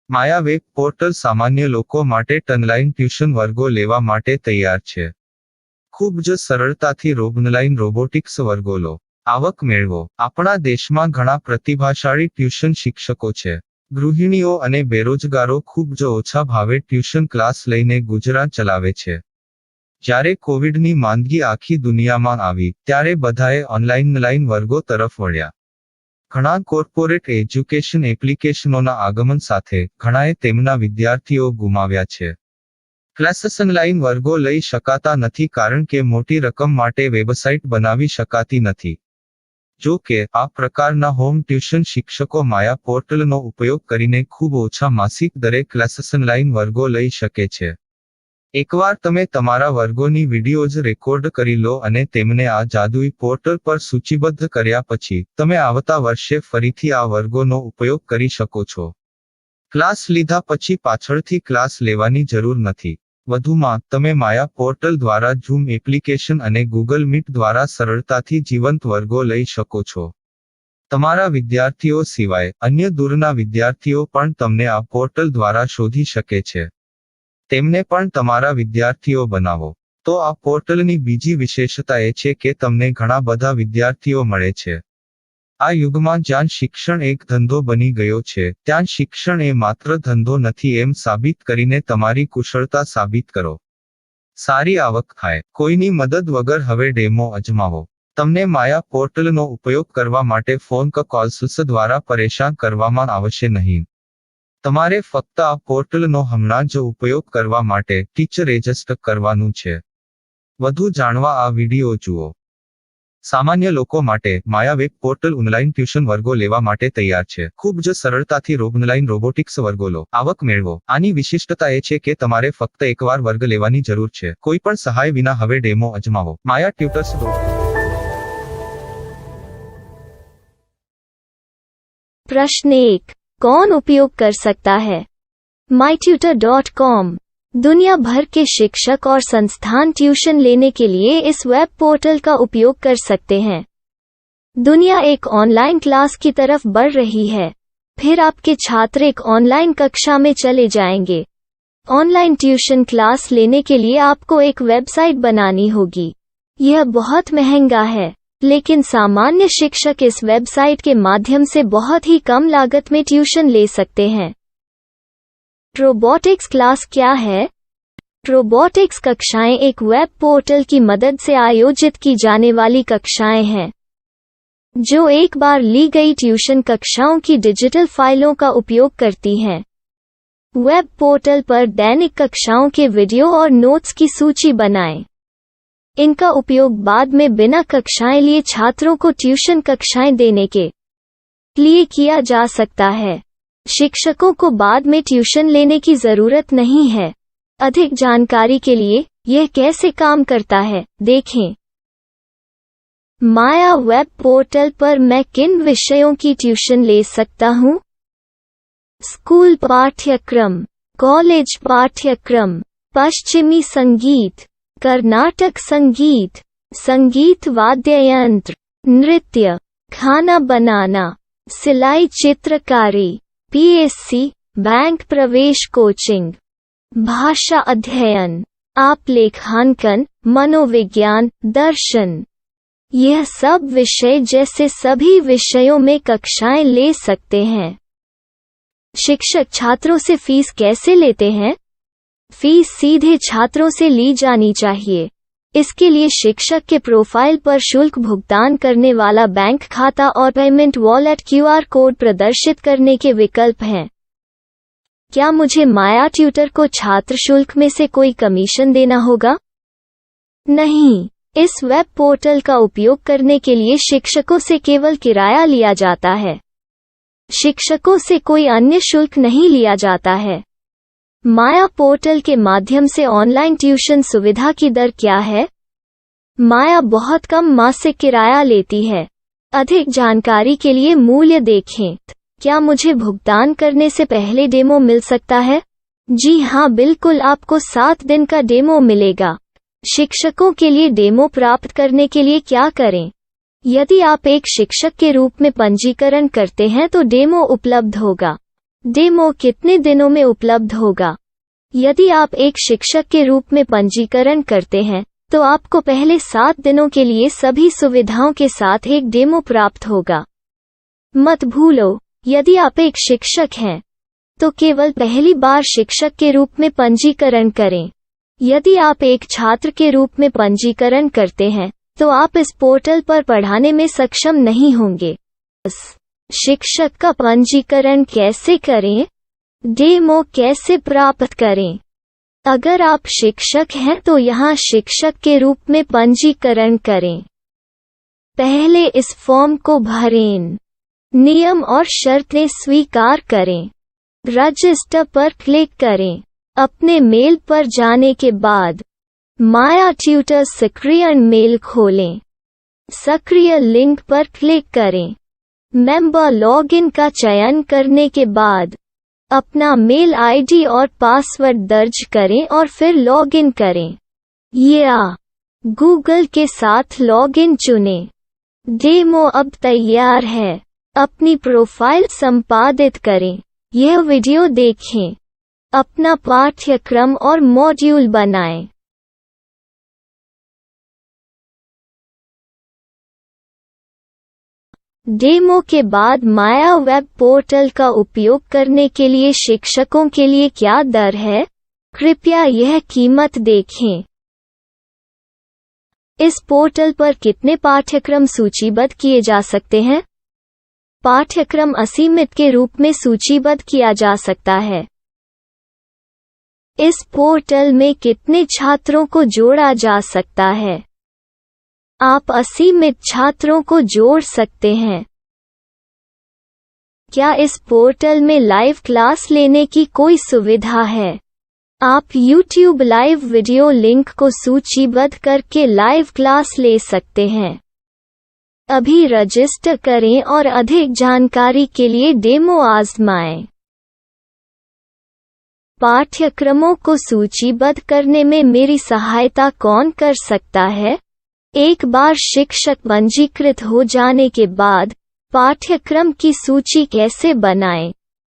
માયા web portal સામાન્ય લોકો માટે ઓનલાઈન ટ્યુશન વર્ગો લેવા માટે તૈયાર છે. ખૂબ જ સરળતાથી ઓનલાઈન રોબોટિક્સ વર્ગો લો, આવક મેળવો. આપણા દેશમાં ઘણા પ્રતિભાશાળી ટ્યુશન શિક્ષકો છે. ગૃહિણીઓ અને બેરોજગારો ખૂબ જ ઓછા ભાવે ટ્યુશન ક્લાસ લઈને ગુજરાન ચલાવે છે. જ્યારે કોવિડની માંદગી આખી દુનિયામાં આવી ત્યારે બધાએ ઓનલાઈન વર્ગો તરફ વળ્યા. ઘણા કોર્પોરેટ એજ્યુકેશન એપ્લિકેશનોના આગમન સાથે ઘણાએ તેમના વિદ્યાર્થીઓ ગુમાવ્યા છે. ક્લાસીસ ઓનલાઈન વર્ગો લઈ શકાતા નથી કારણ કે મોટી રકમ માટે વેબસાઇટ બનાવી શકાતી નથી. જો કે આ પ્રકારના હોમ ટ્યુશન શિક્ષકો માયા પોર્ટલનો ઉપયોગ કરીને ખૂબ ઓછા માસિક દરે ક્લાસીસ ઓનલાઈન વર્ગો લઈ શકે છે. એકવાર તમે તમારા વર્ગોની વિડીયોઝ રેકોર્ડ કરી લો અને તેમને આ જાદુઈ પોર્ટલ પર સૂચિબદ્ધ કર્યા પછી તમે આવતા વર્ષે ફરીથી આ વર્ગોનો ઉપયોગ કરી શકો છો. ક્લાસ લીધા પછી પાછળથી ક્લાસ લેવાની જરૂર નથી. વધુમાં તમે માયા પોર્ટલ દ્વારા ઝૂમ એપ્લિકેશન અને ગૂગલ મીટ દ્વારા સરળતાથી જીવંત વર્ગો લઈ શકો છો. તમારા વિદ્યાર્થીઓ સિવાય અન્ય દૂરના વિદ્યાર્થીઓ પણ તમને આ પોર્ટલ દ્વારા શોધી શકે છે. તેમને પણ તમારા વિદ્યાર્થીઓ બનાવો. તો આ પોર્ટલની બીજી વિશેષતા એ છે કે તમને ઘણા બધા વિદ્યાર્થીઓ મળે છે. આ યુગમાં જ્યાં શિક્ષણ એક ધંધો બની ગયો છે ત્યાં શિક્ષણ એ માત્ર ધંધો નથી એમ સાબિત કરીને તમારી કુશળતા સાબિત કરો. સારી આવક થાય. કોઈની મદદ વગર હવે ડેમો અજમાવો. તમને માયા પોર્ટલનો ઉપયોગ કરવા માટે ફોન કોલ્સ દ્વારા પરેશાન કરવામાં આવશે નહીં. તમારે ફક્ત આ પોર્ટલનો હમણાં જ ઉપયોગ કરવા માટે ટીચર રજિસ્ટર કરવાનું છે. વધુ જાણવા આ વિડિયો જુઓ. સામાન્ય લોકો માટે માયા વેબ પોર્ટલ ઓનલાઈન ટ્યુશન વર્ગો લેવા માટે તૈયાર છે. ખૂબ જ સરળતાથી ઓનલાઈન રોબોટિક્સ વર્ગો લો, આવક મેળવો. આની વિશિષ્ટતા એ છે કે તમારે ફક્ત એકવાર વર્ગ લેવાની જરૂર છે. કોઈ પણ સહાય વિના હવે ડેમો અજમાવો. માયા ટ્યુટર્સ. प्रश्न 1. कौन उपयोग कर सकता है? mytutor.com दुनिया भर के शिक्षक और संस्थान ट्यूशन लेने के लिए इस वेब पोर्टल का उपयोग कर सकते हैं. दुनिया एक ऑनलाइन क्लास की तरफ बढ़ रही है. फिर आपके छात्र एक ऑनलाइन कक्षा में चले जाएंगे. ऑनलाइन ट्यूशन क्लास लेने के लिए आपको एक वेबसाइट बनानी होगी. यह बहुत महंगा है, लेकिन सामान्य शिक्षक इस वेबसाइट के माध्यम से बहुत ही कम लागत में ट्यूशन ले सकते हैं. रोबोटिक्स क्लास क्या है? रोबोटिक्स कक्षाएं एक वेब पोर्टल की मदद से आयोजित की जाने वाली कक्षाएं हैं, जो एक बार ली गई ट्यूशन कक्षाओं की डिजिटल फाइलों का उपयोग करती हैं. वेब पोर्टल पर दैनिक कक्षाओं के वीडियो और नोट्स की सूची बनाएं. इनका उपयोग बाद में बिना कक्षाएं लिए छात्रों को ट्यूशन कक्षाएं देने के लिए किया जा सकता है. शिक्षकों को बाद में ट्यूशन लेने की जरूरत नहीं है. अधिक जानकारी के लिए यह कैसे काम करता है देखें. माया वेब पोर्टल पर मैं किन विषयों की ट्यूशन ले सकता हूँ? स्कूल पाठ्यक्रम, कॉलेज पाठ्यक्रम, पश्चिमी संगीत, कर्नाटक संगीत, संगीत वाद्य यंत्र, नृत्य, खाना बनाना, सिलाई चित्रकारी, पीएससी, बैंक प्रवेश कोचिंग, भाषा अध्ययन, आलेखांकन, मनोविज्ञान, दर्शन. यह सब विषय जैसे सभी विषयों में कक्षाएं ले सकते हैं. शिक्षक छात्रों से फीस कैसे लेते हैं? फीस सीधे छात्रों से ली जानी चाहिए. इसके लिए शिक्षक के प्रोफाइल पर शुल्क भुगतान करने वाला बैंक खाता और पेमेंट वॉलेट क्यूआर कोड प्रदर्शित करने के विकल्प हैं. क्या मुझे माया ट्यूटर को छात्र शुल्क में से कोई कमीशन देना होगा? नहीं. इस वेब पोर्टल का उपयोग करने के लिए शिक्षकों से केवल किराया लिया जाता है. शिक्षकों से कोई अन्य शुल्क नहीं लिया जाता है. माया पोर्टल के माध्यम से ऑनलाइन ट्यूशन सुविधा की दर क्या है? माया बहुत कम मासिक किराया लेती है. अधिक जानकारी के लिए मूल्य देखें. क्या मुझे भुगतान करने से पहले डेमो मिल सकता है? जी हाँ, बिल्कुल. आपको 7 दिन का डेमो मिलेगा. शिक्षकों के लिए डेमो प्राप्त करने के लिए क्या करें? यदि आप एक शिक्षक के रूप में पंजीकरण करते हैं तो डेमो उपलब्ध होगा. डेमो कितने दिनों में उपलब्ध होगा? यदि आप एक शिक्षक के रूप में पंजीकरण करते हैं, तो आपको पहले 7 दिनों के लिए सभी सुविधाओं के साथ एक डेमो प्राप्त होगा। मत भूलो, यदि आप एक शिक्षक हैं, तो केवल पहली बार शिक्षक के रूप में पंजीकरण करें। यदि आप एक छात्र के रूप में पंजीकरण करते हैं, तो आप इस पोर्टल पर पढ़ाने में सक्षम नहीं होंगे। शिक्षक का पंजीकरण कैसे करें? डेमो कैसे प्राप्त करें? अगर आप शिक्षक हैं तो यहाँ शिक्षक के रूप में पंजीकरण करें। पहले इस फॉर्म को भरें। नियम और शर्तें स्वीकार करें। रजिस्टर पर क्लिक करें। अपने मेल पर जाने के बाद माया ट्यूटर सक्रिय मेल खोलें। सक्रिय लिंक पर क्लिक करें। मेंबर लॉगिन का चयन करने के बाद अपना मेल आईडी और पासवर्ड दर्ज करें और फिर लॉगिन करें या गूगल के साथ लॉगिन चुनें। डेमो अब तैयार है। अपनी प्रोफाइल संपादित करें। यह वीडियो देखें। अपना पाठ्यक्रम और मॉड्यूल बनाएं। डेमो के बाद माया वेब पोर्टल का उपयोग करने के लिए शिक्षकों के लिए क्या दर है? कृपया यह कीमत देखें। इस पोर्टल पर कितने पाठ्यक्रम सूचीबद्ध किए जा सकते हैं? पाठ्यक्रम असीमित के रूप में सूचीबद्ध किया जा सकता है। इस पोर्टल में कितने छात्रों को जोड़ा जा सकता है? आप असीमित छात्रों को जोड़ सकते हैं। क्या इस पोर्टल में लाइव क्लास लेने की कोई सुविधा है? आप YouTube लाइव वीडियो लिंक को सूचीबद्ध करके लाइव क्लास ले सकते हैं। अभी रजिस्टर करें और अधिक जानकारी के लिए डेमो आजमाएं। पाठ्यक्रमों को सूचीबद्ध करने में मेरी सहायता कौन कर सकता है? एक बार शिक्षक पंजीकृत हो जाने के बाद पाठ्यक्रम की सूची कैसे बनाएं,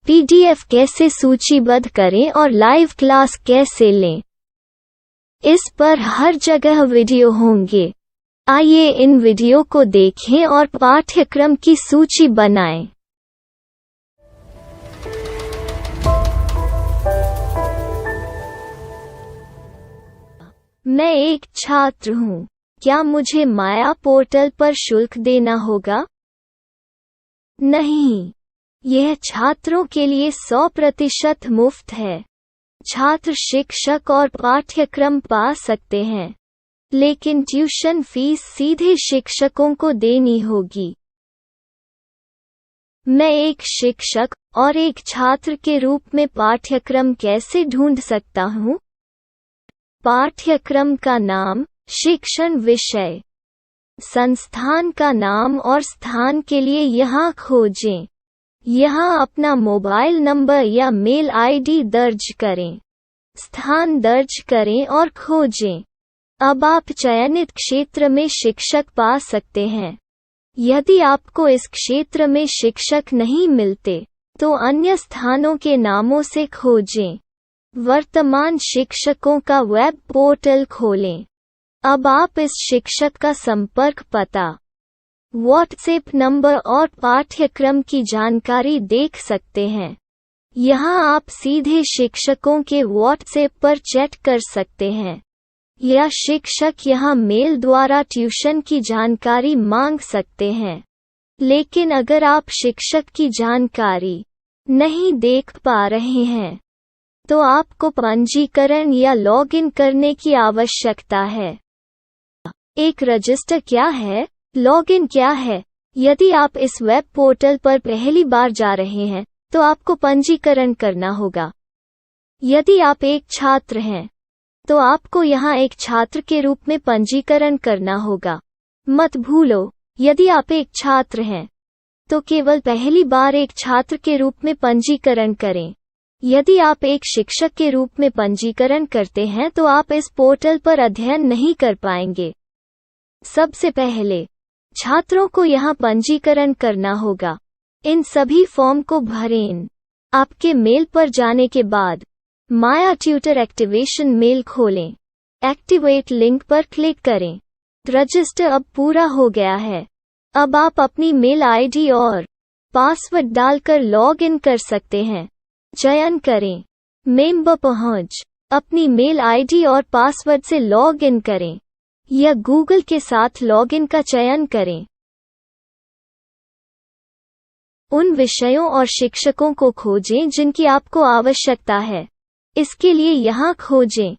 PDF कैसे सूचीबद्ध करें और लाइव क्लास कैसे लें, इस पर हर जगह वीडियो होंगे। आइए इन वीडियो को देखें और पाठ्यक्रम की सूची बनाएं। मैं एक छात्र हूँ। क्या मुझे माया पोर्टल पर शुल्क देना होगा? नहीं, यह छात्रों के लिए 100% मुफ्त है। छात्र शिक्षक और पाठ्यक्रम पा सकते हैं, लेकिन ट्यूशन फीस सीधे शिक्षकों को देनी होगी। मैं एक शिक्षक और एक छात्र के रूप में पाठ्यक्रम कैसे ढूंढ सकता हूँ? पाठ्यक्रम का नाम, शिक्षण विषय, संस्थान का नाम और स्थान के लिए यहाँ खोजें। यहाँ अपना मोबाइल नंबर या मेल आईडी दर्ज करें। स्थान दर्ज करें और खोजें। अब आप चयनित क्षेत्र में शिक्षक पा सकते हैं। यदि आपको इस क्षेत्र में शिक्षक नहीं मिलते, तो अन्य स्थानों के नामों से खोजें। वर्तमान शिक्षकों का वेब पोर्टल खोलें। अब आप इस शिक्षक का संपर्क पता, व्हाट्सएप नंबर और पाठ्यक्रम की जानकारी देख सकते हैं। यहाँ आप सीधे शिक्षकों के व्हाट्सएप पर चैट कर सकते हैं, या शिक्षक यहाँ मेल द्वारा ट्यूशन की जानकारी मांग सकते हैं। लेकिन अगर आप शिक्षक की जानकारी नहीं देख पा रहे हैं, तो आपको पंजीकरण या लॉगिन करने की आवश्यकता है। एक रजिस्टर क्या है? लॉगिन क्या है? यदि आप इस वेब पोर्टल पर पहली बार जा रहे हैं, तो आपको पंजीकरण करना होगा। यदि आप एक छात्र हैं, तो आपको यहाँ एक छात्र के रूप में पंजीकरण करना होगा। मत भूलो, यदि आप एक छात्र हैं, तो केवल पहली बार एक छात्र के रूप में पंजीकरण करें। यदि आप एक शिक्षक के रूप में पंजीकरण करते हैं तो आप इस पोर्टल पर अध्ययन नहीं कर पाएंगे। सबसे पहले छात्रों को यहाँ पंजीकरण करना होगा। इन सभी फॉर्म को भरें। आपके मेल पर जाने के बाद माया ट्यूटर एक्टिवेशन मेल खोलें। एक्टिवेट लिंक पर क्लिक करें। रजिस्टर अब पूरा हो गया है। अब आप अपनी मेल आईडी और पासवर्ड डालकर लॉग इन कर सकते हैं। चयन करें मेंबर पहुंच। अपनी मेल आईडी और पासवर्ड से लॉग इन करें या गूगल के साथ लॉग इन का चयन करें। उन विषयों और शिक्षकों को खोजें जिनकी आपको आवश्यकता है। इसके लिए यहाँ खोजें।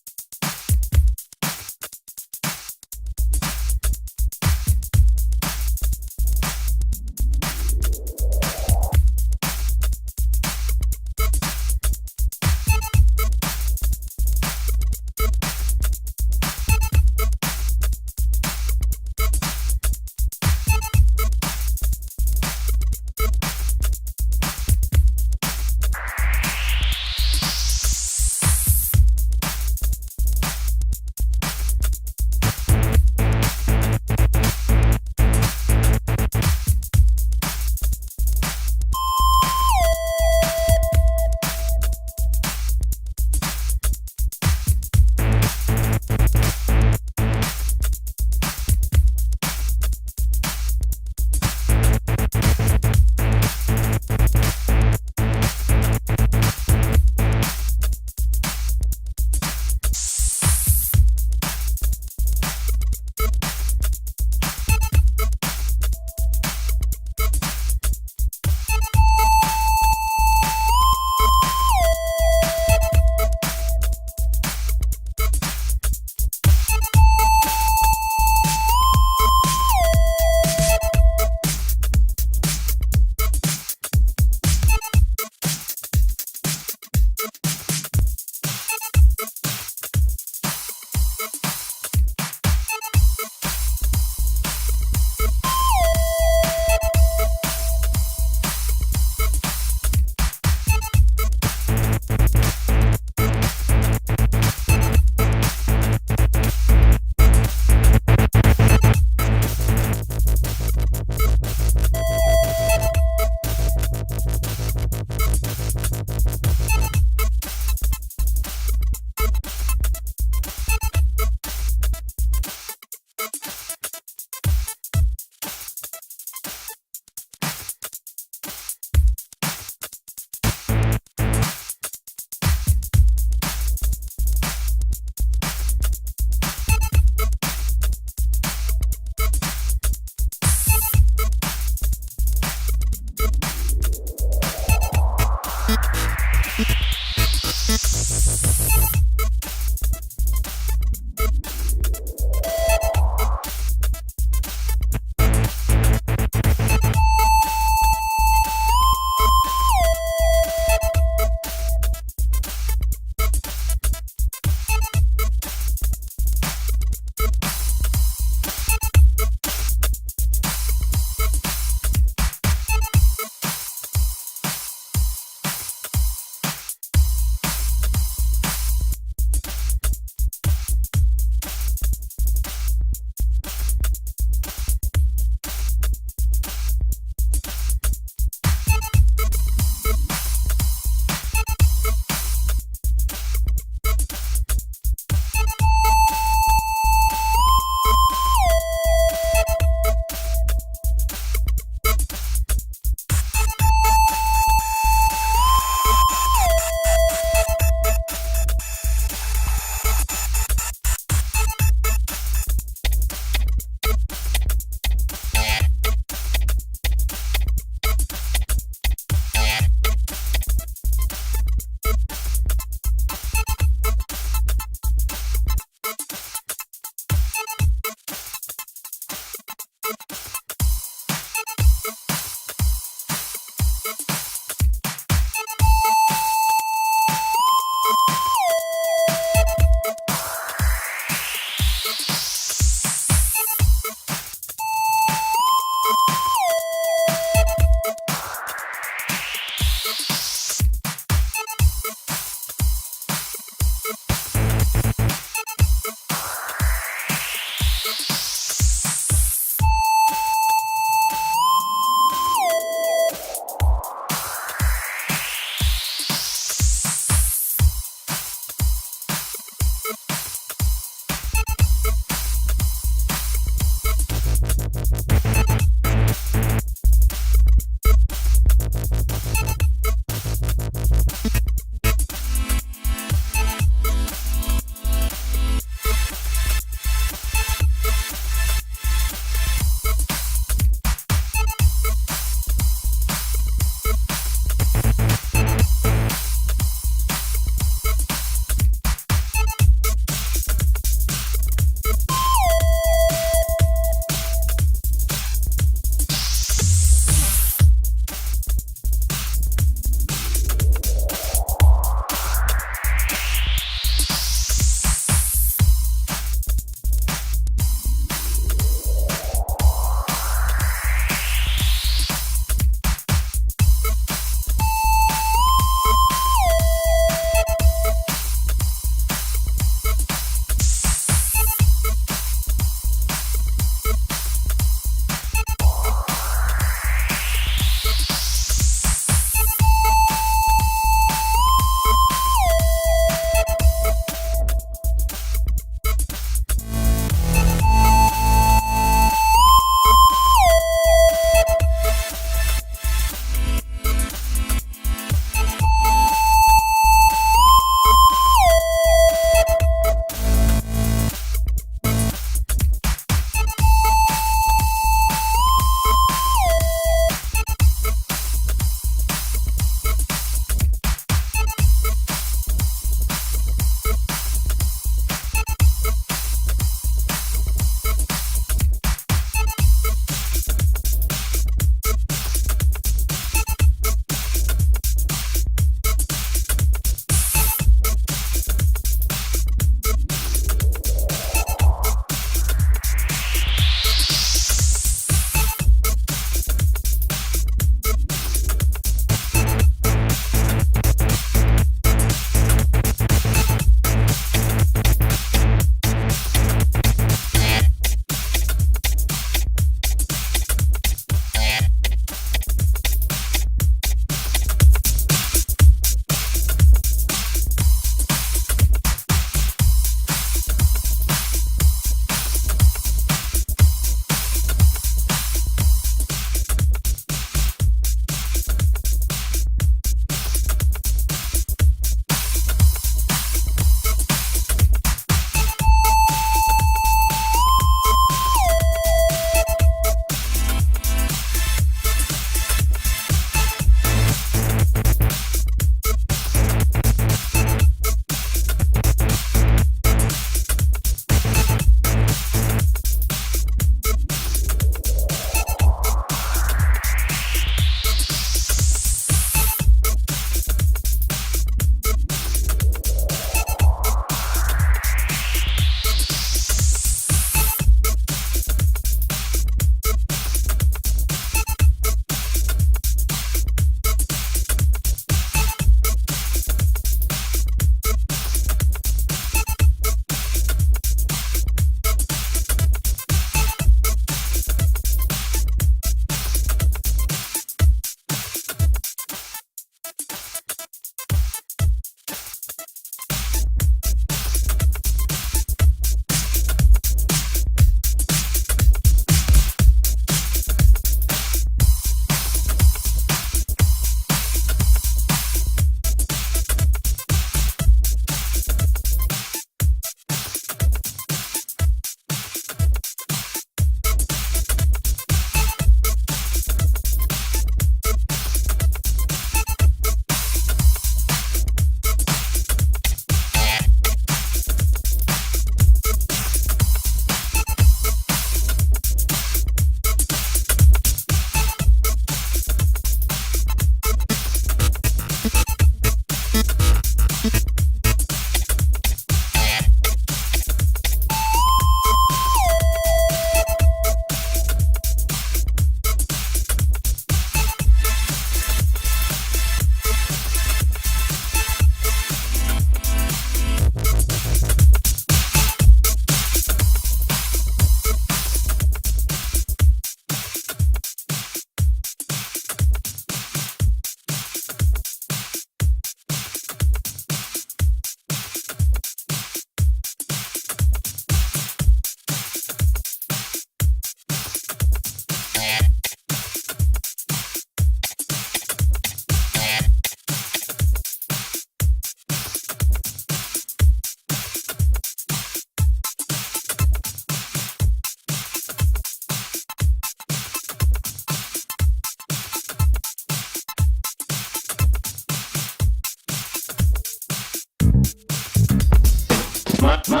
My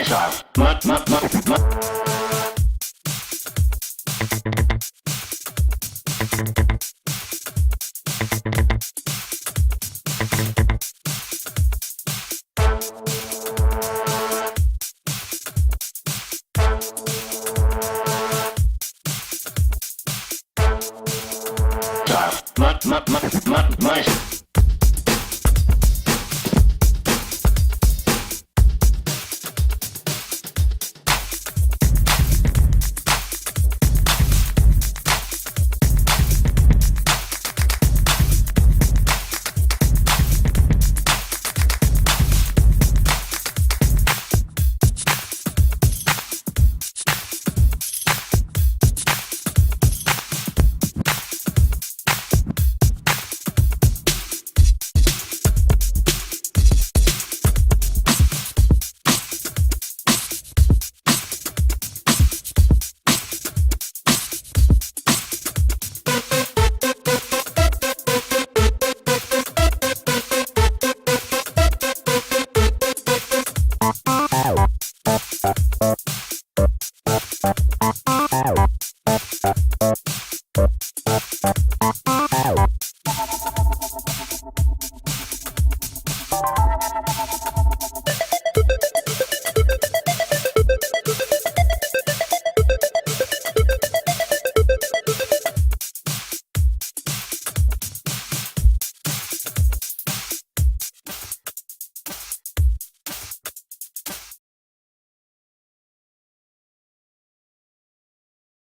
style. My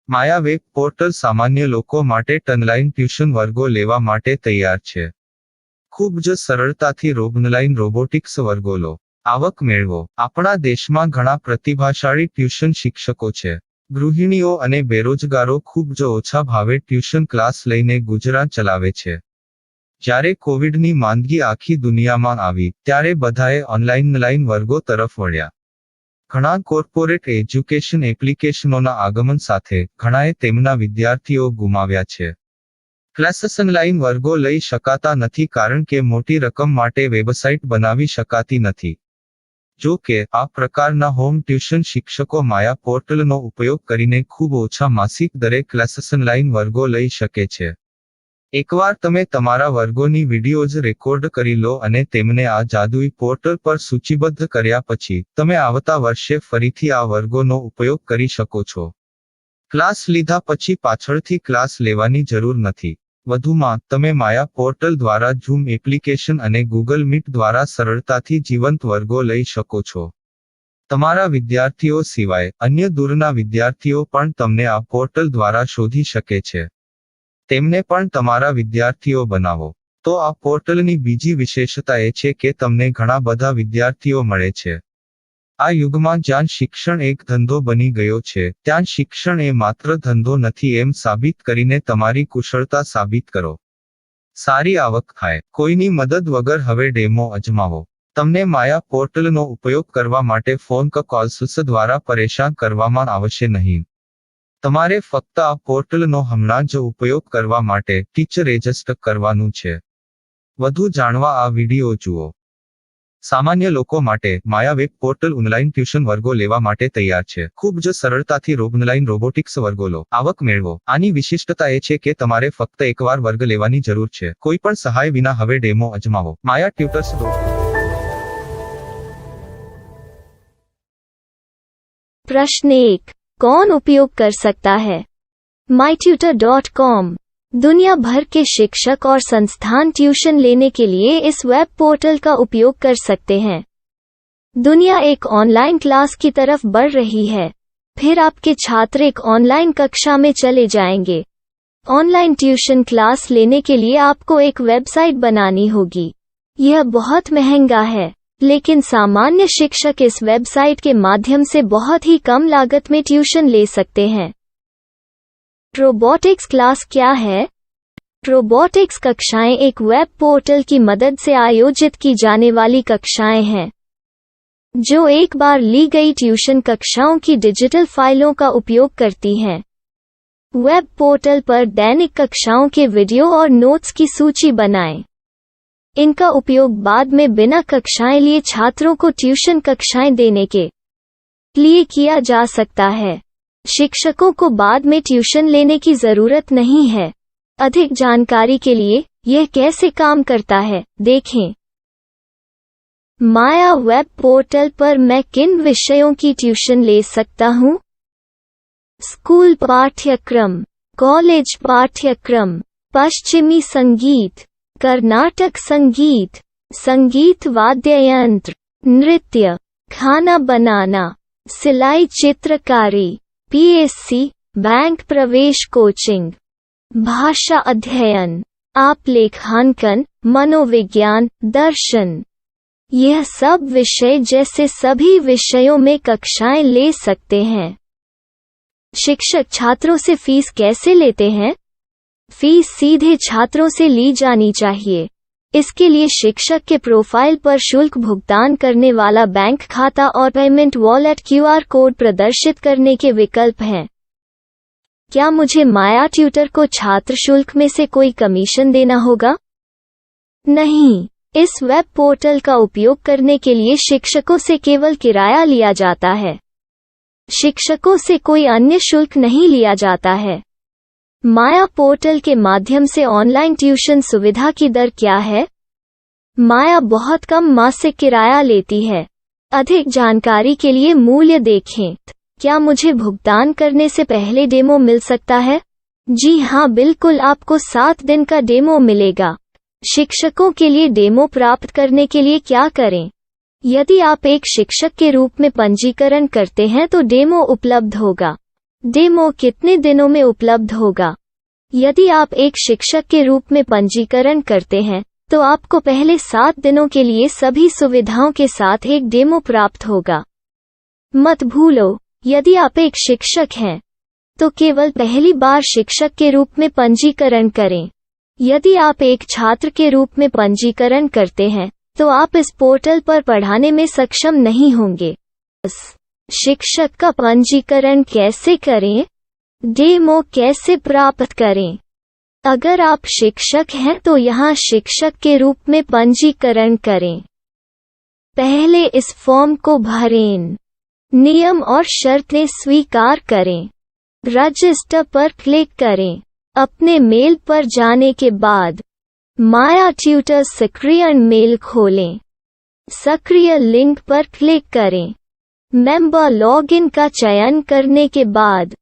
Maya web portal સામાન્ય લોકો માટે ઓનલાઈન ટ્યુશન વર્ગો લેવા માટે તૈયાર છે. ખૂબ જ સરળતાથી ઓનલાઈન રોબોટિક્સ વર્ગો લો. આવક મેળવો. આપણા દેશમાં ઘણા પ્રતિભાશાળી ટ્યુશન શિક્ષકો છે. ગૃહિણીઓ અને બેરોજગારો ખૂબ જ ઓછા ભાવે ટ્યુશન ક્લાસ લઈને ગુજરાન ચલાવે છે. જ્યારે કોવિડની માંદગી આખી દુનિયામાં આવી ત્યારે બધાએ ઓનલાઈન વર્ગો તરફ વળ્યા. ઘણા કોર્પોરેટ એજ્યુકેશન એપ્લિકેશનોના આગમન સાથે ઘણાએ તેમના વિદ્યાર્થીઓ ગુમાવ્યા છે. ક્લાસીસ ઓનલાઈન વર્ગો લઈ શકાતા નથી કારણ કે મોટી રકમ માટે વેબસાઇટ બનાવી શકાતી નથી. જો કે આ પ્રકારના હોમ ટ્યુશન શિક્ષકો માયા પોર્ટલનો ઉપયોગ કરીને ખૂબ ઓછા માસિક દરે ક્લાસીસ ઓનલાઈન વર્ગો લઈ શકે છે. એકવાર તમે તમારા વર્ગોની વિડીયોઝ રેકોર્ડ કરી લો અને તેમને આ જાદુઈ પોર્ટલ પર સૂચિબદ્ધ કર્યા પછી તમે આવતા વર્ષે ફરીથી આ વર્ગોનો ઉપયોગ કરી શકો છો. ક્લાસ લીધા પછી પાછળથી ક્લાસ લેવાની જરૂર નથી. વધુમાં તમે માયા પોર્ટલ દ્વારા ઝૂમ એપ્લિકેશન અને ગૂગલ મીટ દ્વારા સરળતાથી જીવંત વર્ગો લઈ શકો છો. તમારા વિદ્યાર્થીઓ સિવાય અન્ય દૂરના વિદ્યાર્થીઓ પણ તમને આ પોર્ટલ દ્વારા શોધી શકે છે. તેમને પણ તમારા વિદ્યાર્થીઓ બનાવો. તો આ પોર્ટલની બીજી વિશેષતા એ છે કે તમને ઘણા બધા વિદ્યાર્થીઓ મળે છે. આ યુગમાં જ્યાં શિક્ષણ એક ધંધો બની ગયો છે ત્યાં શિક્ષણ એ માત્ર ધંધો નથી એમ સાબિત કરીને તમારી કુશળતા સાબિત કરો. સારી આવક થાય. કોઈની મદદ વગર હવે ડેમો અજમાવો. તમને માયા પોર્ટલનો ઉપયોગ કરવા માટે ફોન કોલ્સ દ્વારા પરેશાન કરવામાં આવશે નહીં. તમારે ફક્ત આ પોર્ટલનો હમણાં જ ઉપયોગ કરવા માટે ટીચર રજિસ્ટર કરવાનું છે. વધુ જાણવા આ વિડિયો જુઓ. સામાન્ય લોકો માટે માયા વેબ પોર્ટલ ઓનલાઈન ટ્યુશન વર્ગો લેવા માટે તૈયાર છે. ખૂબ જ સરળતાથી ઓનલાઈન રોબોટિક્સ વર્ગો લો. આવક મેળવો. આની વિશિષ્ટતા એ છે કે તમારે ફક્ત એકવાર વર્ગ લેવાની જરૂર છે. કોઈ પણ સહાય વિના હવે ડેમો અજમાવો. માયા ટ્યુટર્સ. प्रश्न 1. कौन उपयोग कर सकता है? mytutor.com दुनिया भर के शिक्षक और संस्थान ट्यूशन लेने के लिए इस वेब पोर्टल का उपयोग कर सकते हैं. दुनिया एक ऑनलाइन क्लास की तरफ बढ़ रही है. फिर आपके छात्र एक ऑनलाइन कक्षा में चले जाएंगे. ऑनलाइन ट्यूशन क्लास लेने के लिए आपको एक वेबसाइट बनानी होगी. यह बहुत महंगा है, लेकिन सामान्य शिक्षक इस वेबसाइट के माध्यम से बहुत ही कम लागत में ट्यूशन ले सकते हैं. रोबोटिक्स क्लास क्या है? रोबोटिक्स कक्षाएं एक वेब पोर्टल की मदद से आयोजित की जाने वाली कक्षाएं हैं, जो एक बार ली गई ट्यूशन कक्षाओं की डिजिटल फाइलों का उपयोग करती हैं. वेब पोर्टल पर दैनिक कक्षाओं के वीडियो और नोट्स की सूची बनाएं. इनका उपयोग बाद में बिना कक्षाएं लिए छात्रों को ट्यूशन कक्षाएं देने के लिए किया जा सकता है। शिक्षकों को बाद में ट्यूशन लेने की जरूरत नहीं है। अधिक जानकारी के लिए यह कैसे काम करता है, देखें। माया वेब पोर्टल पर मैं किन विषयों की ट्यूशन ले सकता हूँ? स्कूल पाठ्यक्रम, कॉलेज पाठ्यक्रम, पश्चिमी संगीत, कर्नाटक संगीत, संगीत वाद्य यंत्र, नृत्य, खाना बनाना, सिलाई चित्रकारी, पीएससी, बैंक प्रवेश कोचिंग, भाषा अध्ययन, आप लेखांकन, मनोविज्ञान, दर्शन। यह सब विषय जैसे सभी विषयों में कक्षाएं ले सकते हैं। शिक्षक छात्रों से फीस कैसे लेते हैं? फीस सीधे छात्रों से ली जानी चाहिए। इसके लिए शिक्षक के प्रोफाइल पर शुल्क भुगतान करने वाला बैंक खाता और पेमेंट वॉलेट क्यूआर कोड प्रदर्शित करने के विकल्प हैं। क्या मुझे माया ट्यूटर को छात्र शुल्क में से कोई कमीशन देना होगा? नहीं, इस वेब पोर्टल का उपयोग करने के लिए शिक्षकों से केवल किराया लिया जाता है। शिक्षकों से कोई अन्य शुल्क नहीं लिया जाता है। माया पोर्टल के माध्यम से ऑनलाइन ट्यूशन सुविधा की दर क्या है? माया बहुत कम मासिक किराया लेती है। अधिक जानकारी के लिए मूल्य देखें। क्या मुझे भुगतान करने से पहले डेमो मिल सकता है? जी हाँ, बिल्कुल, आपको 7 दिन का डेमो मिलेगा। शिक्षकों के लिए डेमो प्राप्त करने के लिए क्या करें? यदि आप एक शिक्षक के रूप में पंजीकरण करते हैं तो डेमो उपलब्ध होगा। डेमो कितने दिनों में उपलब्ध होगा? यदि आप एक शिक्षक के रूप में पंजीकरण करते हैं तो आपको पहले 7 दिनों के लिए सभी सुविधाओं के साथ एक डेमो प्राप्त होगा। मत भूलो, यदि आप एक शिक्षक हैं तो केवल पहली बार शिक्षक के रूप में पंजीकरण करें। यदि आप एक छात्र के रूप में पंजीकरण करते हैं तो आप इस पोर्टल पर पढ़ाने में सक्षम नहीं होंगे। शिक्षक का पंजीकरण कैसे करें? डेमो कैसे प्राप्त करें? अगर आप शिक्षक हैं तो यहाँ शिक्षक के रूप में पंजीकरण करें। पहले इस फॉर्म को भरें। नियम और शर्तें स्वीकार करें। रजिस्टर पर क्लिक करें। अपने मेल पर जाने के बाद माया ट्यूटर सक्रिय मेल खोलें। सक्रिय लिंक पर क्लिक करें। मेंबर लॉगिन का चयन करने के बाद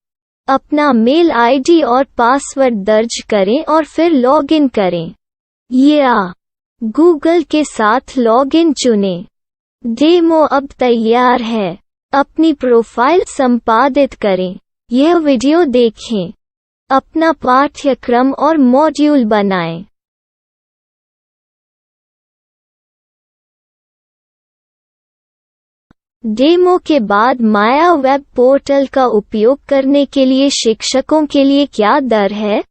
अपना मेल आईडी और पासवर्ड दर्ज करें और फिर लॉगिन करें या गूगल के साथ लॉगिन चुनें। डेमो अब तैयार है। अपनी प्रोफाइल संपादित करें। यह वीडियो देखें। अपना पाठ्यक्रम और मॉड्यूल बनाएं। डेमो के बाद माया वेब पोर्टल का उपयोग करने के लिए शिक्षकों के लिए क्या दर है?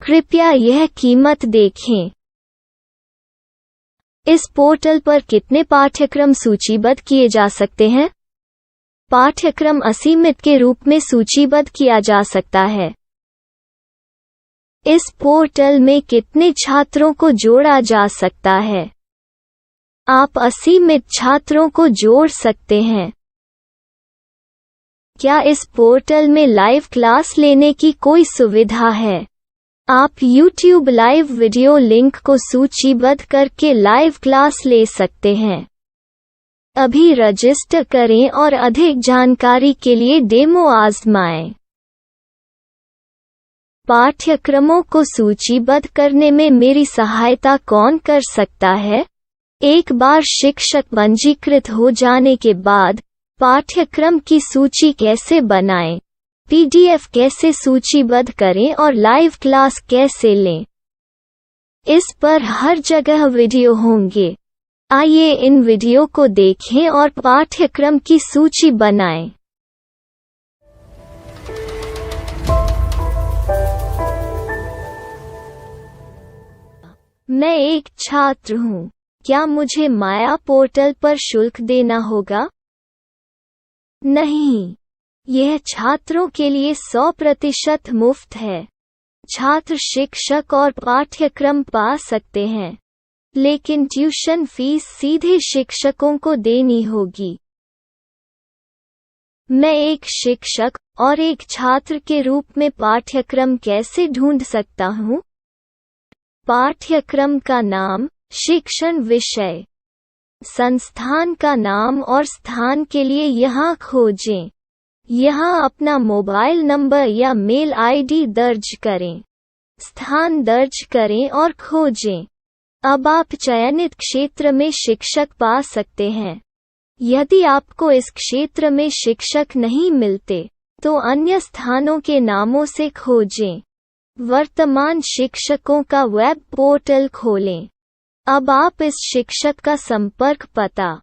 कृपया यह कीमत देखें। इस पोर्टल पर कितने पाठ्यक्रम सूचीबद्ध किए जा सकते हैं? पाठ्यक्रम असीमित के रूप में सूचीबद्ध किया जा सकता है। इस पोर्टल में कितने छात्रों को जोड़ा जा सकता है? आप असीमित छात्रों को जोड़ सकते हैं। क्या इस पोर्टल में लाइव क्लास लेने की कोई सुविधा है? आप YouTube लाइव वीडियो लिंक को सूचीबद्ध करके लाइव क्लास ले सकते हैं। अभी रजिस्टर करें और अधिक जानकारी के लिए डेमो आजमाएं। पाठ्यक्रमों को सूचीबद्ध करने में मेरी सहायता कौन कर सकता है? एक बार शिक्षक पंजीकृत हो जाने के बाद पाठ्यक्रम की सूची कैसे बनाएं, PDF कैसे सूचीबद्ध करें और लाइव क्लास कैसे लें, इस पर हर जगह वीडियो होंगे। आइए इन वीडियो को देखें और पाठ्यक्रम की सूची बनाएं। मैं एक छात्र हूँ। क्या मुझे माया पोर्टल पर शुल्क देना होगा? नहीं, यह छात्रों के लिए 100% मुफ्त है। छात्र शिक्षक और पाठ्यक्रम पा सकते हैं। लेकिन ट्यूशन फीस सीधे शिक्षकों को देनी होगी। मैं एक शिक्षक और एक छात्र के रूप में पाठ्यक्रम कैसे ढूंढ सकता हूँ? पाठ्यक्रम का नाम, शिक्षण विषय, संस्थान का नाम और स्थान के लिए यहाँ खोजें। यहाँ अपना मोबाइल नंबर या मेल आईडी दर्ज करें। स्थान दर्ज करें और खोजें। अब आप चयनित क्षेत्र में शिक्षक पा सकते हैं। यदि आपको इस क्षेत्र में शिक्षक नहीं मिलते, तो अन्य स्थानों के नामों से खोजें। वर्तमान शिक्षकों का वेब पोर्टल खोलें। अब आप इस शिक्षक का संपर्क पता,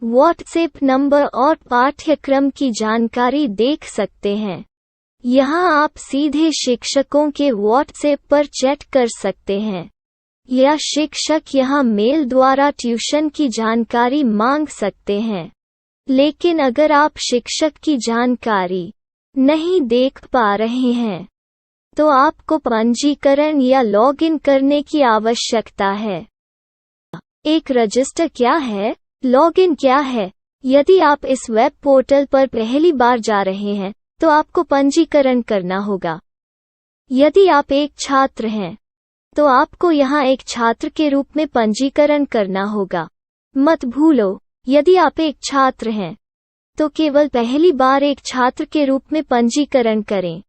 व्हाट्सएप नंबर और पाठ्यक्रम की जानकारी देख सकते हैं। यहाँ आप सीधे शिक्षकों के व्हाट्सएप पर चैट कर सकते हैं या शिक्षक यहाँ मेल द्वारा ट्यूशन की जानकारी मांग सकते हैं। लेकिन अगर आप शिक्षक की जानकारी नहीं देख पा रहे हैं, तो आपको पंजीकरण या लॉगिन करने की आवश्यकता है। एक रजिस्टर क्या है? लॉगिन क्या है? यदि आप इस वेब पोर्टल पर पहली बार जा रहे हैं, तो आपको पंजीकरण करना होगा। यदि आप एक छात्र हैं, तो आपको यहाँ एक छात्र के रूप में पंजीकरण करना होगा। मत भूलो, यदि आप एक छात्र हैं, तो केवल पहली बार एक छात्र के रूप में पंजीकरण करें।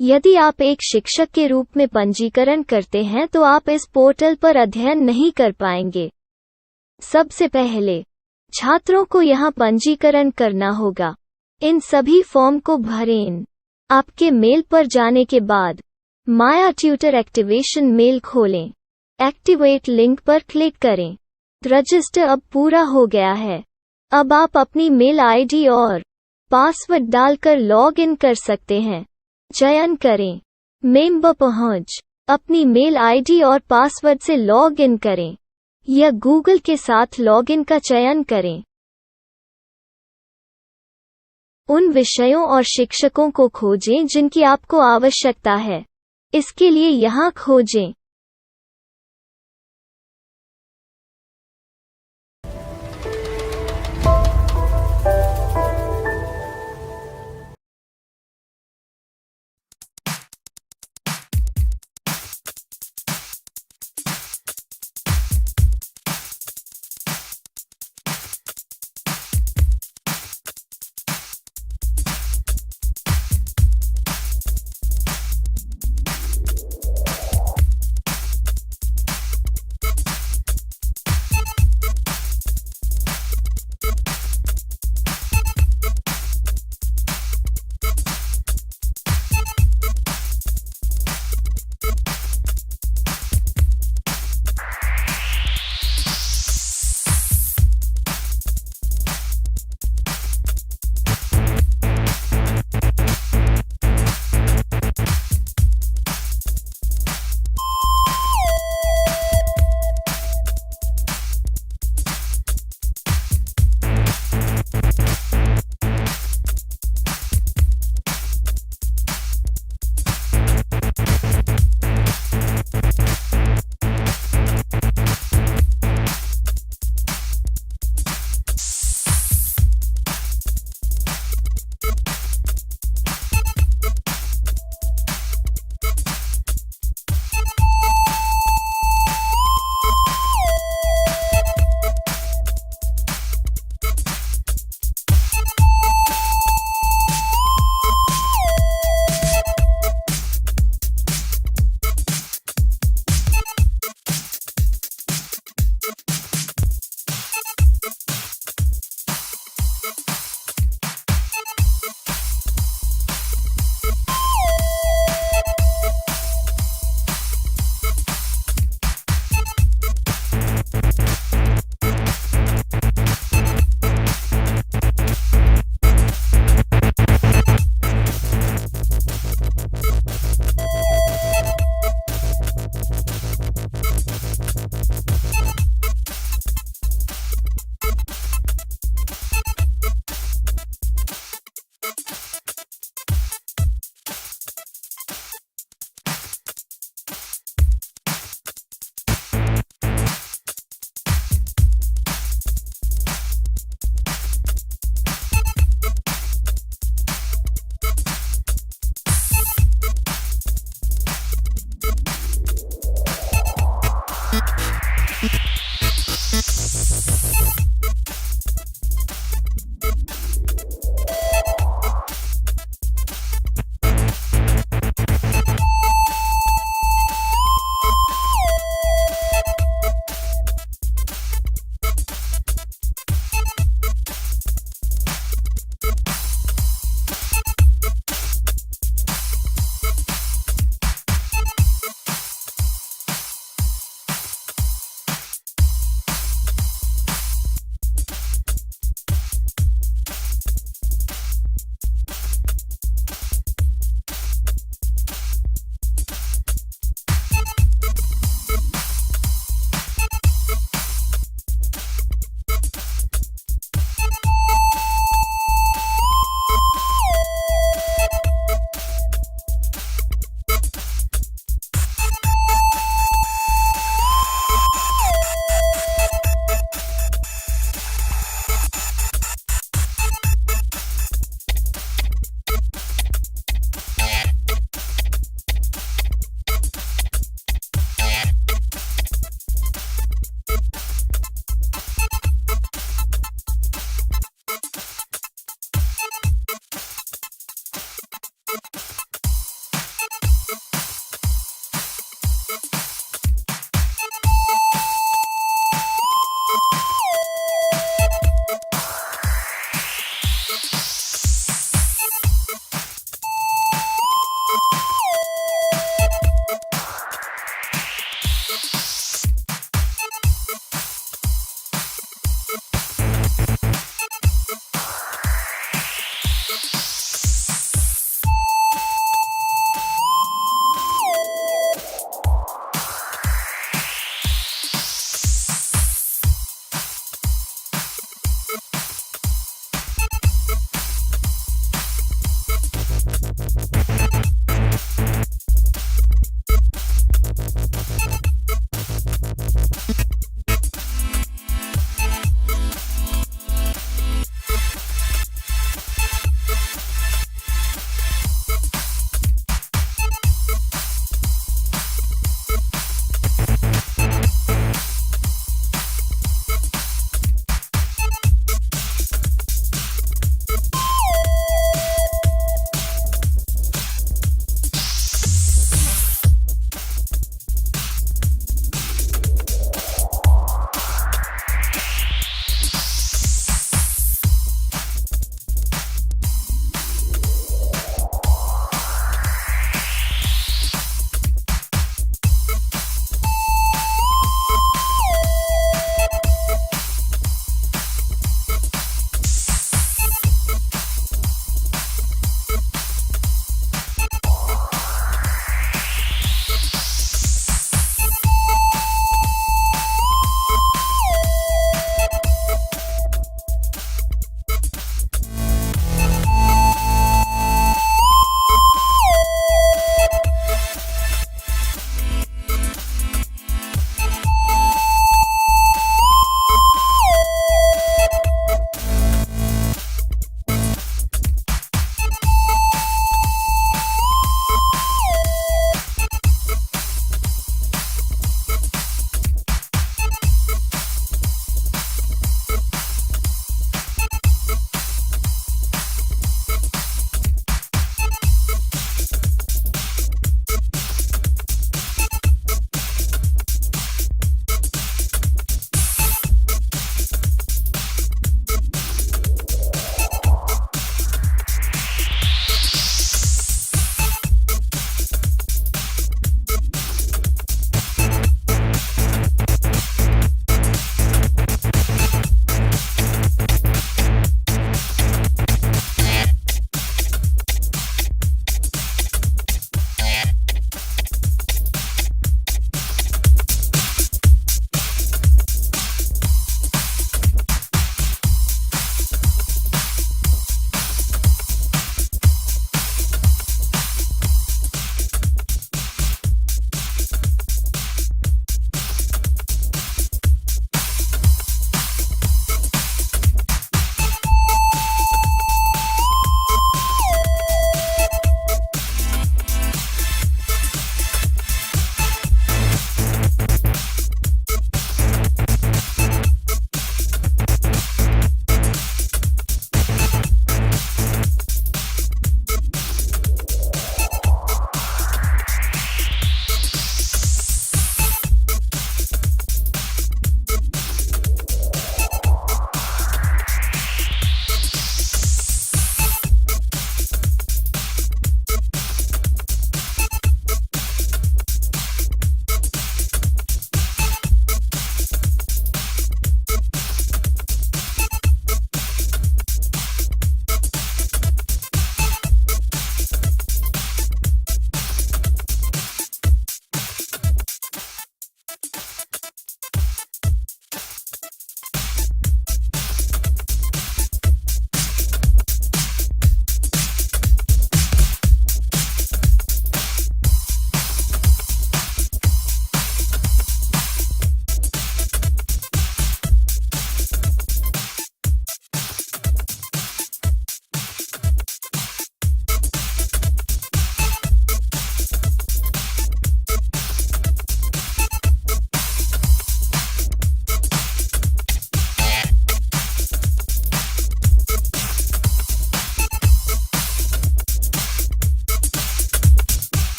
यदि आप एक शिक्षक के रूप में पंजीकरण करते हैं, तो आप इस पोर्टल पर अध्ययन नहीं कर पाएंगे। सबसे पहले छात्रों को यहाँ पंजीकरण करना होगा। इन सभी फॉर्म को भरें। आपके मेल पर जाने के बाद माया ट्यूटर एक्टिवेशन मेल खोलें। एक्टिवेट लिंक पर क्लिक करें। रजिस्टर अब पूरा हो गया है। अब आप अपनी मेल आईडी और पासवर्ड डालकर लॉग इन कर सकते हैं। चयन करें मेंबर पहुंच। अपनी मेल आईडी और पासवर्ड से लॉग इन करें या गूगल के साथ लॉगिन का चयन करें। उन विषयों और शिक्षकों को खोजें जिनकी आपको आवश्यकता है। इसके लिए यहाँ खोजें।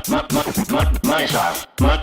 my style. My